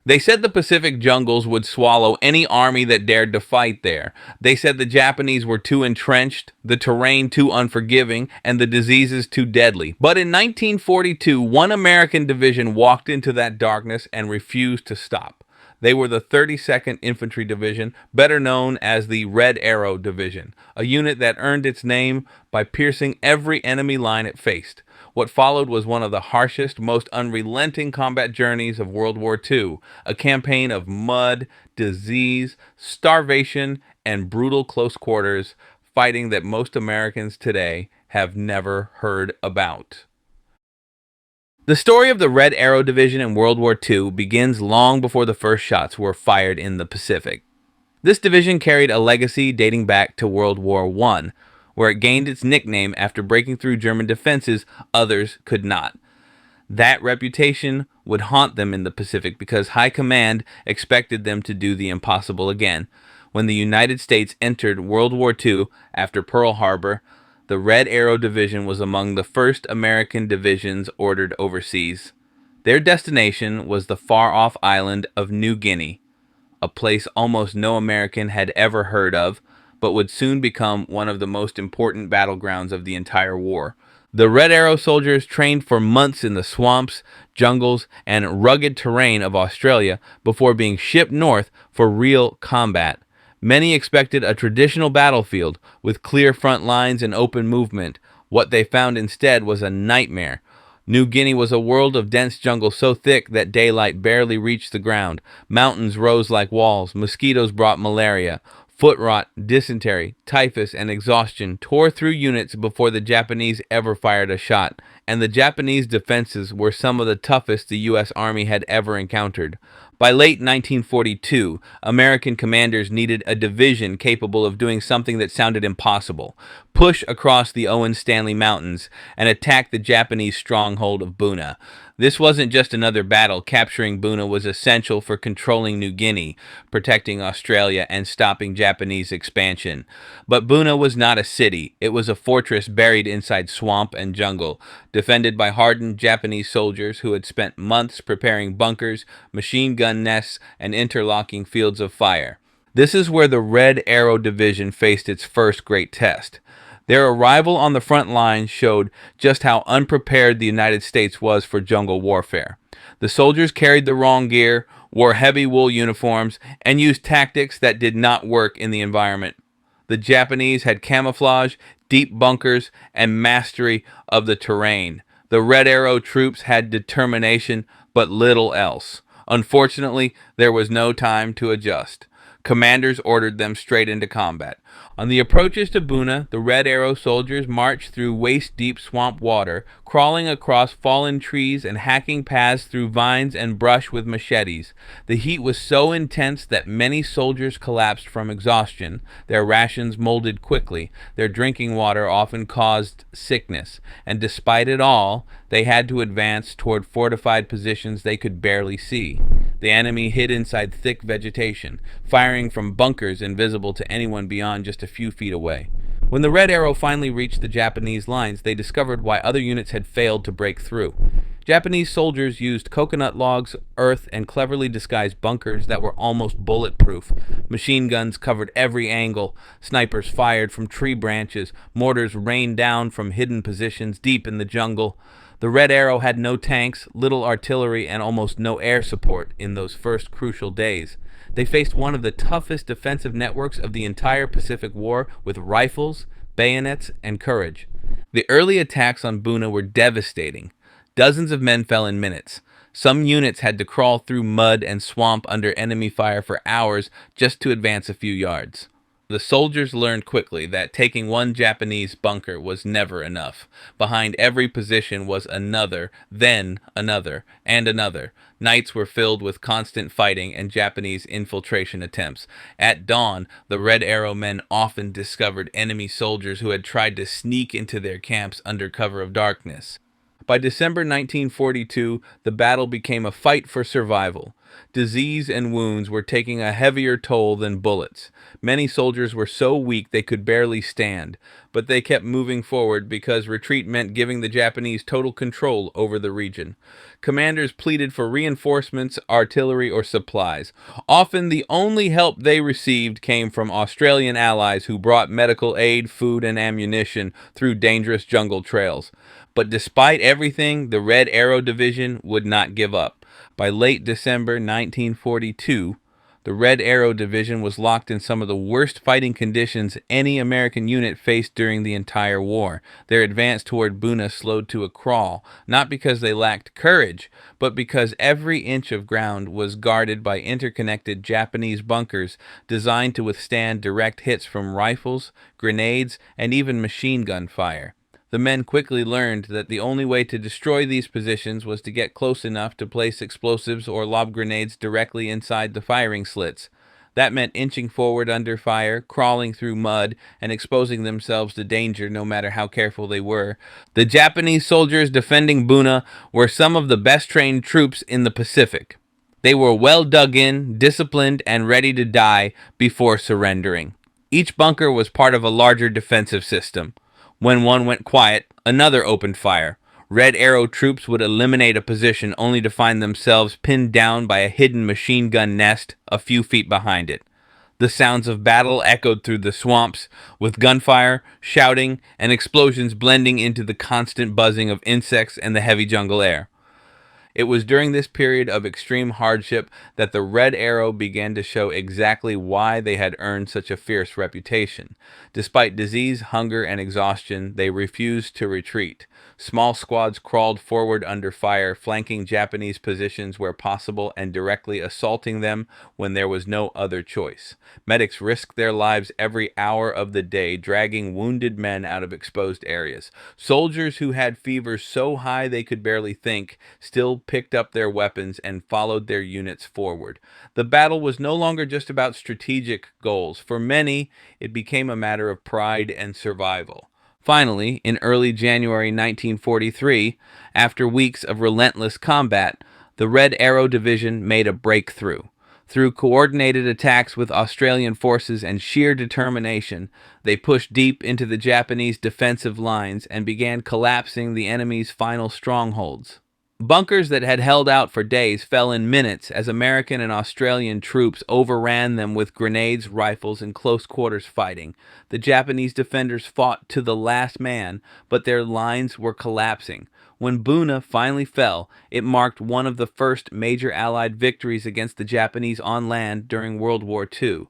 They said the Pacific jungles would swallow any army that dared to fight there. They said the Japanese were too entrenched, the terrain too unforgiving, and the diseases too deadly. But in 1942, one American division walked into that darkness and refused to stop. They were the 32nd Infantry Division, better known as the Red Arrow Division, a unit that earned its name by piercing every enemy line it faced. What followed was one of the harshest, most unrelenting combat journeys of World War II, a campaign of mud, disease, starvation, and brutal close quarters fighting that most Americans today have never heard about. The story of the Red Arrow Division in World War II begins long before the first shots were fired in the Pacific. This division carried a legacy dating back to World War I, where it gained its nickname after breaking through German defenses others could not. That reputation would haunt them in the Pacific because High Command expected them to do the impossible again. When the United States entered World War II after Pearl Harbor, the Red Arrow Division was among the first American divisions ordered overseas. Their destination was the far-off island of New Guinea, a place almost no American had ever heard of, but would soon become one of the most important battlegrounds of the entire war. The Red Arrow soldiers trained for months in the swamps, jungles, and rugged terrain of Australia before being shipped north for real combat. Many expected a traditional battlefield with clear front lines and open movement. What they found instead was a nightmare. New Guinea was a world of dense jungle so thick that daylight barely reached the ground. Mountains rose like walls. Mosquitoes brought malaria. Foot rot, dysentery, typhus, and exhaustion tore through units before the Japanese ever fired a shot, and the Japanese defenses were some of the toughest the U.S. Army had ever encountered. By late 1942, American commanders needed a division capable of doing something that sounded impossible: push across the Owen Stanley Mountains and attack the Japanese stronghold of Buna. This wasn't just another battle. Capturing Buna was essential for controlling New Guinea, protecting Australia, and stopping Japanese expansion. But Buna was not a city. It was a fortress buried inside swamp and jungle, defended by hardened Japanese soldiers who had spent months preparing bunkers, machine gun nests, and interlocking fields of fire. This is where the Red Arrow Division faced its first great test. Their arrival on the front lines showed just how unprepared the United States was for jungle warfare. The soldiers carried the wrong gear, wore heavy wool uniforms, and used tactics that did not work in the environment. The Japanese had camouflage, deep bunkers, and mastery of the terrain. The Red Arrow troops had determination, but little else. Unfortunately, there was no time to adjust. Commanders ordered them straight into combat. On the approaches to Buna, the Red Arrow soldiers marched through waist-deep swamp water, crawling across fallen trees and hacking paths through vines and brush with machetes. The heat was so intense that many soldiers collapsed from exhaustion. Their rations molded quickly. Their drinking water often caused sickness. And despite it all, they had to advance toward fortified positions they could barely see. The enemy hid inside thick vegetation, firing from bunkers invisible to anyone beyond just a few feet away. When the Red Arrow finally reached the Japanese lines, they discovered why other units had failed to break through. Japanese soldiers used coconut logs, earth, and cleverly disguised bunkers that were almost bulletproof. Machine guns covered every angle. Snipers fired from tree branches. Mortars rained down from hidden positions deep in the jungle. The Red Arrow had no tanks, little artillery, and almost no air support in those first crucial days. They faced one of the toughest defensive networks of the entire Pacific War with rifles, bayonets, and courage. The early attacks on Buna were devastating. Dozens of men fell in minutes. Some units had to crawl through mud and swamp under enemy fire for hours just to advance a few yards. The soldiers learned quickly that taking one Japanese bunker was never enough. Behind every position was another, then another, and another. Nights were filled with constant fighting and Japanese infiltration attempts. At dawn, the Red Arrow men often discovered enemy soldiers who had tried to sneak into their camps under cover of darkness. By December 1942, the battle became a fight for survival. Disease and wounds were taking a heavier toll than bullets. Many soldiers were so weak they could barely stand, but they kept moving forward because retreat meant giving the Japanese total control over the region. Commanders pleaded for reinforcements, artillery, or supplies. Often the only help they received came from Australian allies who brought medical aid, food, and ammunition through dangerous jungle trails. But despite everything, the Red Arrow Division would not give up. By late December 1942, the Red Arrow Division was locked in some of the worst fighting conditions any American unit faced during the entire war. Their advance toward Buna slowed to a crawl, not because they lacked courage, but because every inch of ground was guarded by interconnected Japanese bunkers designed to withstand direct hits from rifles, grenades, and even machine gun fire. The men quickly learned that the only way to destroy these positions was to get close enough to place explosives or lob grenades directly inside the firing slits. That meant inching forward under fire, crawling through mud, and exposing themselves to danger no matter how careful they were. The Japanese soldiers defending Buna were some of the best trained troops in the Pacific. They were well dug in, disciplined, and ready to die before surrendering. Each bunker was part of a larger defensive system. When one went quiet, another opened fire. Red Arrow troops would eliminate a position only to find themselves pinned down by a hidden machine gun nest a few feet behind it. The sounds of battle echoed through the swamps, with gunfire, shouting, and explosions blending into the constant buzzing of insects and the heavy jungle air. It was during this period of extreme hardship that the Red Arrow began to show exactly why they had earned such a fierce reputation. Despite disease, hunger, and exhaustion, they refused to retreat. Small squads crawled forward under fire, flanking Japanese positions where possible and directly assaulting them when there was no other choice. Medics risked their lives every hour of the day, dragging wounded men out of exposed areas. Soldiers who had fevers so high they could barely think still picked up their weapons and followed their units forward. The battle was no longer just about strategic goals. For many, it became a matter of pride and survival. Finally, in early January 1943, after weeks of relentless combat, the Red Arrow Division made a breakthrough. Through coordinated attacks with Australian forces and sheer determination, they pushed deep into the Japanese defensive lines and began collapsing the enemy's final strongholds. Bunkers that had held out for days fell in minutes as American and Australian troops overran them with grenades, rifles, and close-quarters fighting. The Japanese defenders fought to the last man, but their lines were collapsing. When Buna finally fell, it marked one of the first major Allied victories against the Japanese on land during World War II.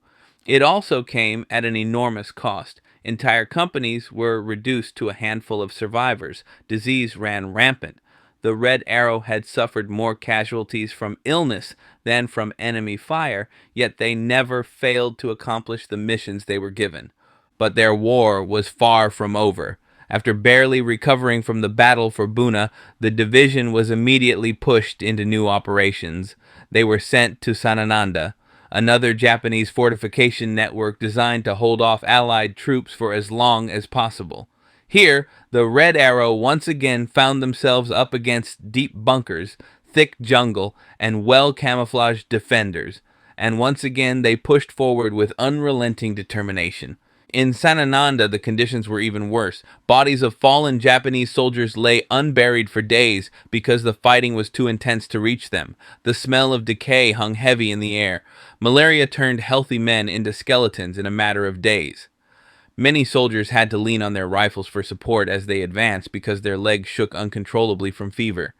It also came at an enormous cost. Entire companies were reduced to a handful of survivors. Disease ran rampant. The Red Arrow had suffered more casualties from illness than from enemy fire, yet they never failed to accomplish the missions they were given. But their war was far from over. After barely recovering from the battle for Buna, the division was immediately pushed into new operations. They were sent to Sanananda, another Japanese fortification network designed to hold off Allied troops for as long as possible. Here, the Red Arrow once again found themselves up against deep bunkers, thick jungle, and well-camouflaged defenders, and once again they pushed forward with unrelenting determination. In Sanananda, the conditions were even worse. Bodies of fallen Japanese soldiers lay unburied for days because the fighting was too intense to reach them. The smell of decay hung heavy in the air. Malaria turned healthy men into skeletons in a matter of days. Many soldiers had to lean on their rifles for support as they advanced because their legs shook uncontrollably from fever.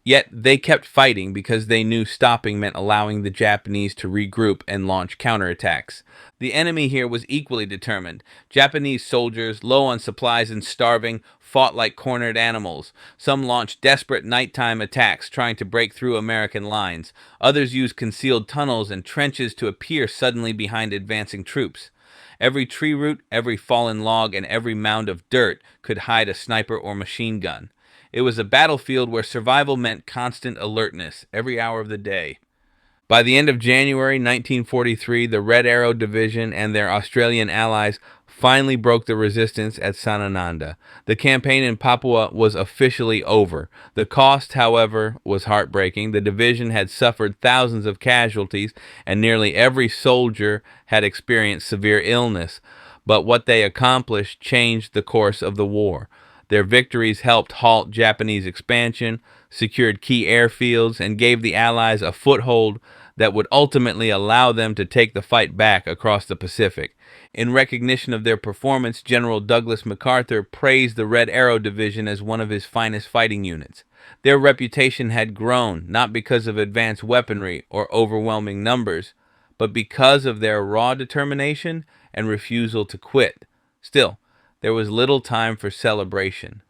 Yet they kept fighting because they knew stopping meant allowing the Japanese to regroup and launch counterattacks. The enemy here was equally determined. Japanese soldiers, low on supplies and starving, fought like cornered animals. Some launched desperate nighttime attacks trying to break through American lines. Others used concealed tunnels and trenches to appear suddenly behind advancing troops. Every tree root, every fallen log, and every mound of dirt could hide a sniper or machine gun. It was a battlefield where survival meant constant alertness every hour of the day. By the end of January 1943, the Red Arrow Division and their Australian allies finally broke the resistance at Sanananda. The campaign in Papua was officially over. The cost, however, was heartbreaking. The division had suffered thousands of casualties, and nearly every soldier had experienced severe illness. But what they accomplished changed the course of the war. Their victories helped halt Japanese expansion, secured key airfields, and gave the Allies a foothold that would ultimately allow them to take the fight back across the Pacific. In recognition of their performance, General Douglas MacArthur praised the Red Arrow Division as one of his finest fighting units. Their reputation had grown, not because of advanced weaponry or overwhelming numbers, but because of their raw determination and refusal to quit. Still, there was little time for celebration.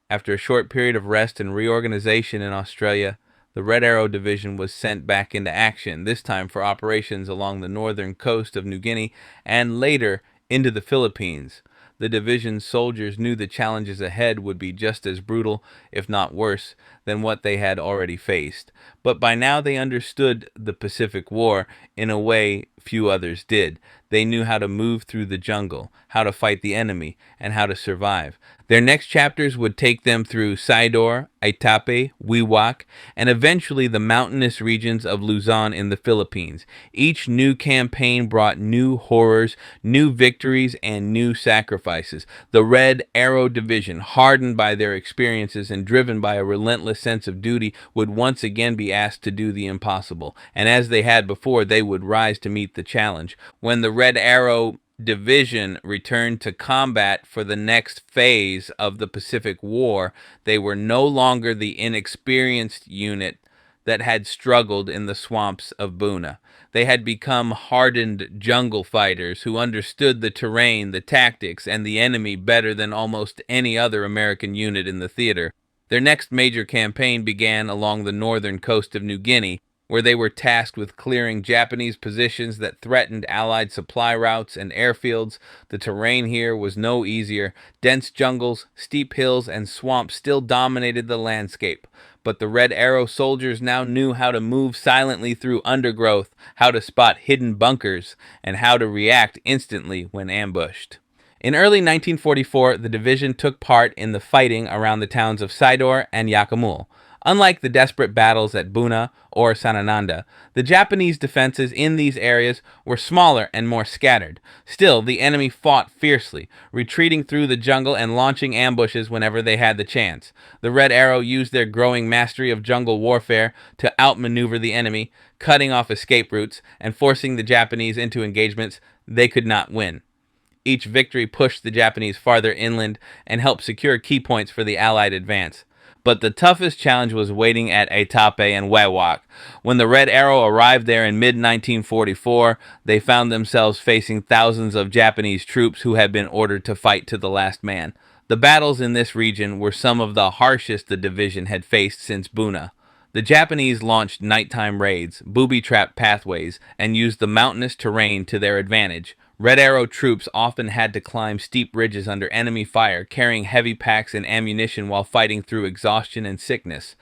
After a short period of rest and reorganization in Australia, the Red Arrow Division was sent back into action, this time for operations along the northern coast of New Guinea and later into the Philippines. The division's soldiers knew the challenges ahead would be just as brutal, if not worse, than what they had already faced. But by now they understood the Pacific War in a way few others did. They knew how to move through the jungle, how to fight the enemy, and how to survive. Their next chapters would take them through Sidor, Aitape, Wewak, and eventually the mountainous regions of Luzon in the Philippines. Each new campaign brought new horrors, new victories, and new sacrifices. The Red Arrow Division, hardened by their experiences and driven by a relentless sense of duty, would once again be asked to do the impossible. And as they had before, they would rise to meet the challenge. When the Red Arrow Division returned to combat for the next phase of the Pacific War, they were no longer the inexperienced unit that had struggled in the swamps of Buna. They had become hardened jungle fighters who understood the terrain, the tactics, and the enemy better than almost any other American unit in the theater. Their next major campaign began along the northern coast of New Guinea, where they were tasked with clearing Japanese positions that threatened Allied supply routes and airfields. The terrain here was no easier. Dense jungles, steep hills, and swamps still dominated the landscape. But the Red Arrow soldiers now knew how to move silently through undergrowth, how to spot hidden bunkers, and how to react instantly when ambushed. In early 1944, the division took part in the fighting around the towns of Sidor and Akelmor. Unlike the desperate battles at Buna or Sanananda, the Japanese defenses in these areas were smaller and more scattered. Still, the enemy fought fiercely, retreating through the jungle and launching ambushes whenever they had the chance. The Red Arrow used their growing mastery of jungle warfare to outmaneuver the enemy, cutting off escape routes and forcing the Japanese into engagements they could not win. Each victory pushed the Japanese farther inland and helped secure key points for the Allied advance. But the toughest challenge was waiting at Aitape and Wewak. When the Red Arrow arrived there in mid-1944, they found themselves facing thousands of Japanese troops who had been ordered to fight to the last man. The battles in this region were some of the harshest the division had faced since Buna. The Japanese launched nighttime raids, booby-trapped pathways, and used the mountainous terrain to their advantage. Red Arrow troops often had to climb steep ridges under enemy fire, carrying heavy packs and ammunition while fighting through exhaustion and sickness.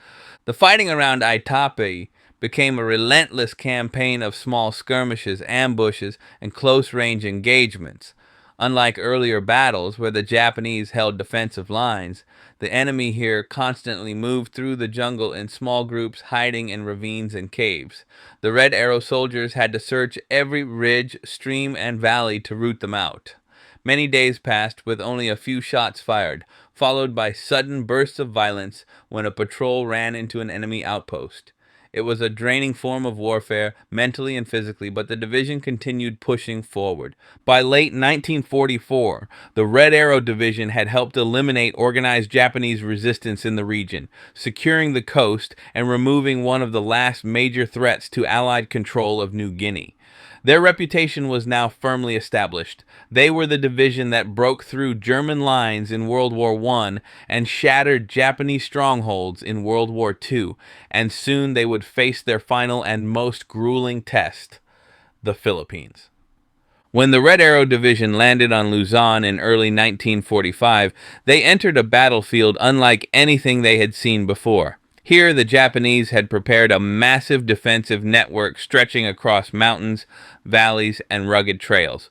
The fighting around Aitape became a relentless campaign of small skirmishes, ambushes, and close-range engagements. Unlike earlier battles where the Japanese held defensive lines, the enemy here constantly moved through the jungle in small groups, hiding in ravines and caves. The Red Arrow soldiers had to search every ridge, stream, and valley to root them out. Many days passed with only a few shots fired, followed by sudden bursts of violence when a patrol ran into an enemy outpost. It was a draining form of warfare, mentally and physically, but the division continued pushing forward. By late 1944, the Red Arrow Division had helped eliminate organized Japanese resistance in the region, securing the coast and removing one of the last major threats to Allied control of New Guinea. Their reputation was now firmly established. They were the division that broke through German lines in World War I and shattered Japanese strongholds in World War II, and soon they would face their final and most grueling test, the Philippines. When the Red Arrow Division landed on Luzon in early 1945, they entered a battlefield unlike anything they had seen before. Here, the Japanese had prepared a massive defensive network stretching across mountains, valleys, and rugged trails.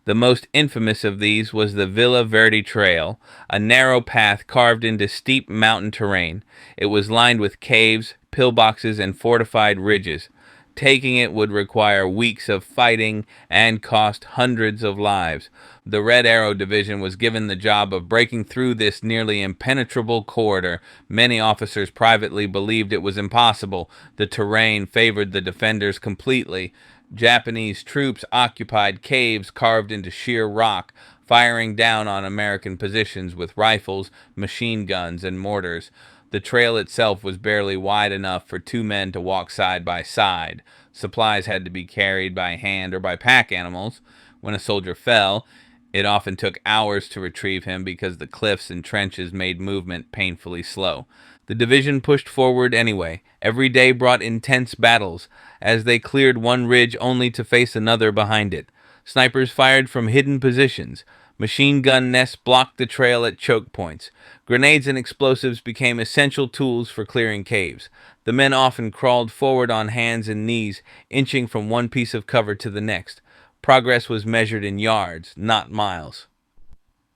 The most infamous of these was the Villa Verde Trail, a narrow path carved into steep mountain terrain. It was lined with caves, pillboxes, and fortified ridges. Taking it would require weeks of fighting and cost hundreds of lives. The Red Arrow Division was given the job of breaking through this nearly impenetrable corridor. Many officers privately believed it was impossible. The terrain favored the defenders completely. Japanese troops occupied caves carved into sheer rock, firing down on American positions with rifles, machine guns, and mortars. The trail itself was barely wide enough for two men to walk side by side. Supplies had to be carried by hand or by pack animals. When a soldier fell, it often took hours to retrieve him because the cliffs and trenches made movement painfully slow. The division pushed forward anyway. Every day brought intense battles, as they cleared one ridge only to face another behind it. Snipers fired from hidden positions. Machine gun nests blocked the trail at choke points. Grenades and explosives became essential tools for clearing caves. The men often crawled forward on hands and knees, inching from one piece of cover to the next. Progress was measured in yards, not miles.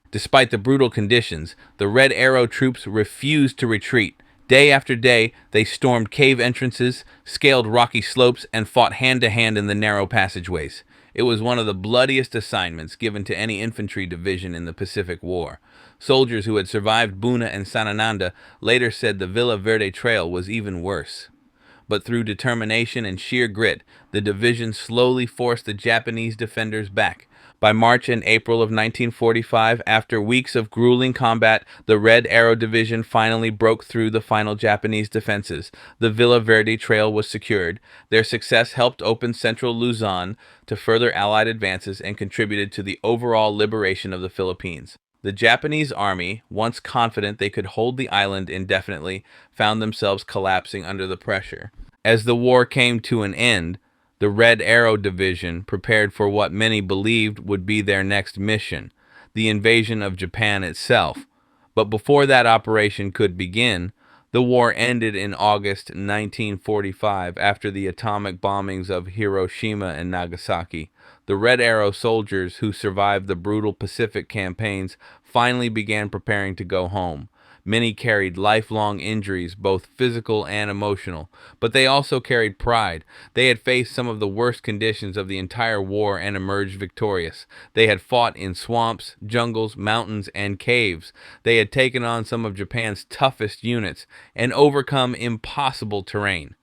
Despite the brutal conditions, the Red Arrow troops refused to retreat. Day after day, they stormed cave entrances, scaled rocky slopes, and fought hand-to-hand in the narrow passageways. It was one of the bloodiest assignments given to any infantry division in the Pacific War. Soldiers who had survived Buna and Sanananda later said the Villa Verde Trail was even worse. But through determination and sheer grit, the division slowly forced the Japanese defenders back. By March and April of 1945, after weeks of grueling combat, the Red Arrow Division finally broke through the final Japanese defenses. The Villa Verde Trail was secured. Their success helped open central Luzon to further Allied advances and contributed to the overall liberation of the Philippines. The Japanese army, once confident they could hold the island indefinitely, found themselves collapsing under the pressure. As the war came to an end, the Red Arrow Division prepared for what many believed would be their next mission, the invasion of Japan itself. But before that operation could begin, the war ended in August 1945 after the atomic bombings of Hiroshima and Nagasaki. The Red Arrow soldiers who survived the brutal Pacific campaigns finally began preparing to go home. Many carried lifelong injuries, both physical and emotional, but they also carried pride. They had faced some of the worst conditions of the entire war and emerged victorious. They had fought in swamps, jungles, mountains, and caves. They had taken on some of Japan's toughest units and overcome impossible terrain.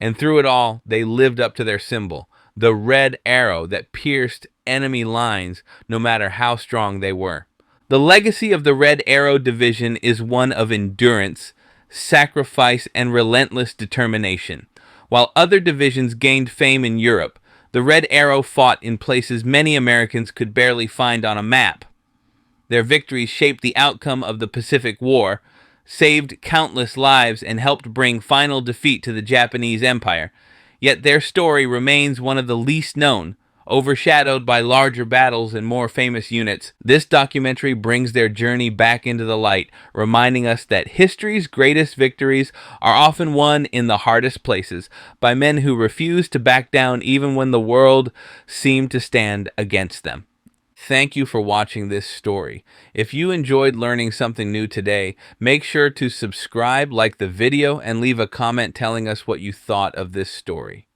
And through it all, they lived up to their symbol, the red arrow that pierced enemy lines no matter how strong they were. The legacy of the Red Arrow Division is one of endurance, sacrifice, and relentless determination. While other divisions gained fame in Europe, the Red Arrow fought in places many Americans could barely find on a map. Their victories shaped the outcome of the Pacific War, saved countless lives, and helped bring final defeat to the Japanese Empire. Yet their story remains one of the least known, overshadowed by larger battles and more famous units. This documentary brings their journey back into the light, reminding us that history's greatest victories are often won in the hardest places, by men who refuse to back down even when the world seemed to stand against them. Thank you for watching this story. If you enjoyed learning something new today, make sure to subscribe, like the video, and leave a comment telling us what you thought of this story.